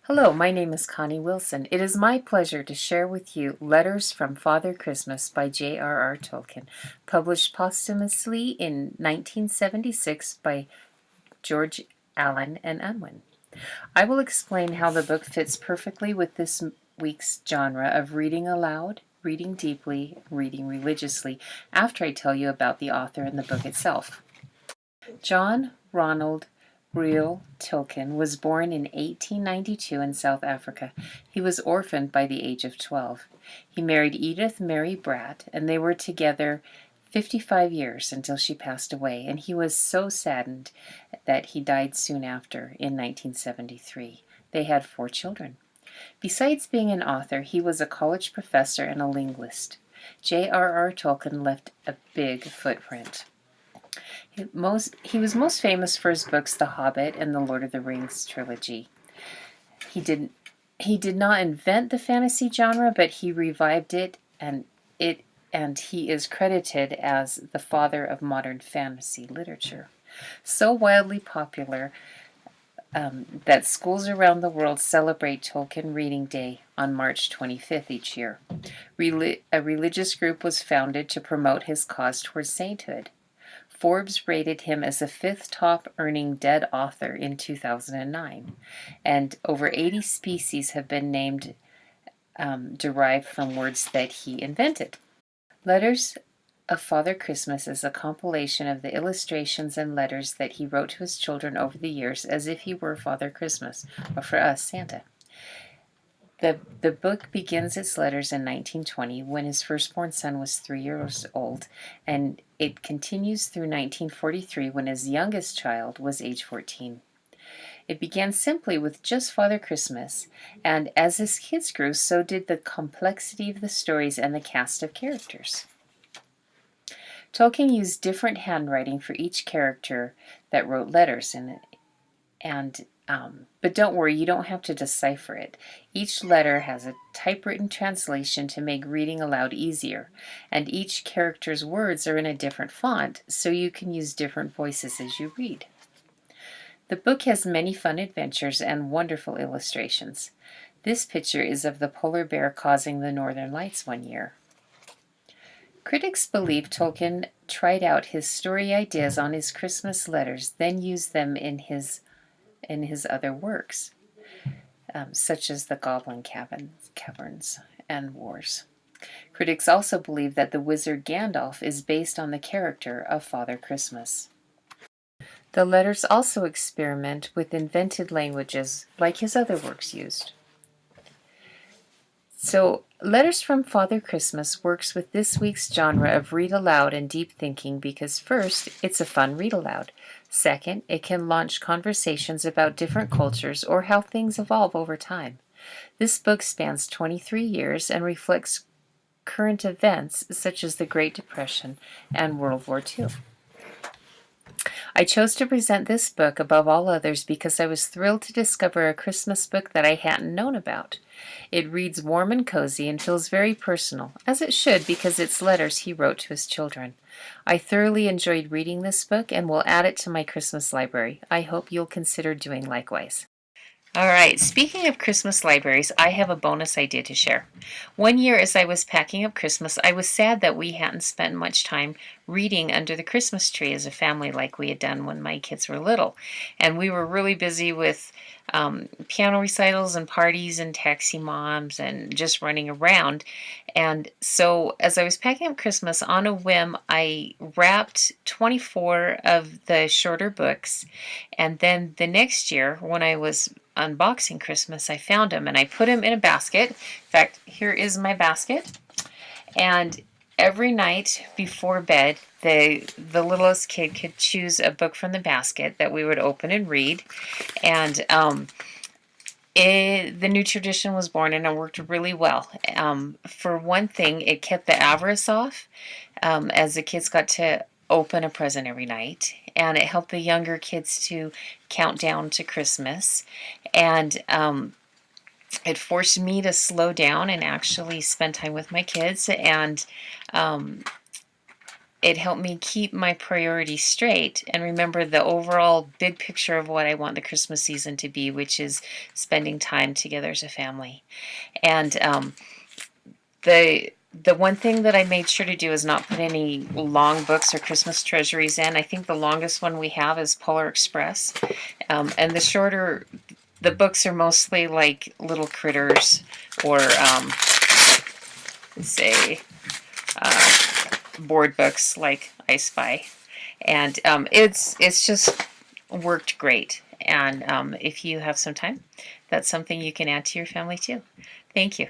Hello, my name is Connie Wilson. It is my pleasure to share with you Letters from Father Christmas by J.R.R. Tolkien, published posthumously in 1976 by George Allen and Unwin. I will explain how the book fits perfectly with this week's genre of reading aloud, reading deeply, reading religiously, after I tell you about the author and the book itself. John Ronald Reuel Tolkien was born in 1892 in South Africa. He was orphaned by the age of 12. He married Edith Mary Bratt, and they were together 55 years until she passed away, and he was so saddened that he died soon after in 1973. They had 4 children. Besides being an author, he was a college professor and a linguist. J.R.R. Tolkien left a big footprint. He was most famous for his books The Hobbit and the Lord of the Rings trilogy. He did not invent the fantasy genre, but he revived it, and he is credited as the father of modern fantasy literature. So wildly popular that schools around the world celebrate Tolkien Reading Day on March 25th each year. A religious group was founded to promote his cause towards sainthood. Forbes rated him as the 5th top-earning dead author in 2009, and over 80 species have been named derived from words that he invented. Letters of Father Christmas is a compilation of the illustrations and letters that he wrote to his children over the years as if he were Father Christmas, or for us, Santa. The book begins its letters in 1920 when his firstborn son was 3 years old, and it continues through 1943 when his youngest child was age 14. It began simply with just Father Christmas, and as his kids grew, so did the complexity of the stories and the cast of characters. Tolkien used different handwriting for each character that wrote letters in it, but don't worry, you don't have to decipher it. Each letter has a typewritten translation to make reading aloud easier, and each character's words are in a different font, so you can use different voices as you read. The book has many fun adventures and wonderful illustrations. This picture is of the polar bear causing the northern lights one year. Critics believe Tolkien tried out his story ideas on his Christmas letters, then used them in his other works, such as the Goblin Caverns and Wars. Critics also believe that the wizard Gandalf is based on the character of Father Christmas. The letters also experiment with invented languages like his other works used. So, Letters from Father Christmas works with this week's genre of read aloud and deep thinking because first, it's a fun read aloud. Second, it can launch conversations about different cultures or how things evolve over time. This book spans 23 years and reflects current events such as the Great Depression and World War II. I chose to present this book above all others because I was thrilled to discover a Christmas book that I hadn't known about. It reads warm and cozy and feels very personal, as it should because it's letters he wrote to his children. I thoroughly enjoyed reading this book and will add it to my Christmas library. I hope you'll consider doing likewise. All right, speaking of Christmas libraries, I have a bonus idea to share. One year as I was packing up Christmas, I was sad that we hadn't spent much time reading under the Christmas tree as a family like we had done when my kids were little. And we were really busy with piano recitals and parties and taxi moms and just running around. And so as I was packing up Christmas, on a whim, I wrapped 24 of the shorter books. And then the next year, when I was unboxing Christmas, I found them and I put them in a basket. In fact, here is my basket. And every night before bed, the littlest kid could choose a book from the basket that we would open and read. And the new tradition was born and it worked really well. For one thing, it kept the avarice off as the kids got to open a present every night, and it helped the younger kids to count down to Christmas, and it forced me to slow down and actually spend time with my kids, and it helped me keep my priorities straight and remember the overall big picture of what I want the Christmas season to be, which is spending time together as a family. And the one thing that I made sure to do is not put any long books or Christmas treasuries in. I think the longest one we have is Polar Express, and the books are mostly like little critters or say board books like I Spy, and it's just worked great. And if you have some time, that's something you can add to your family too. Thank you.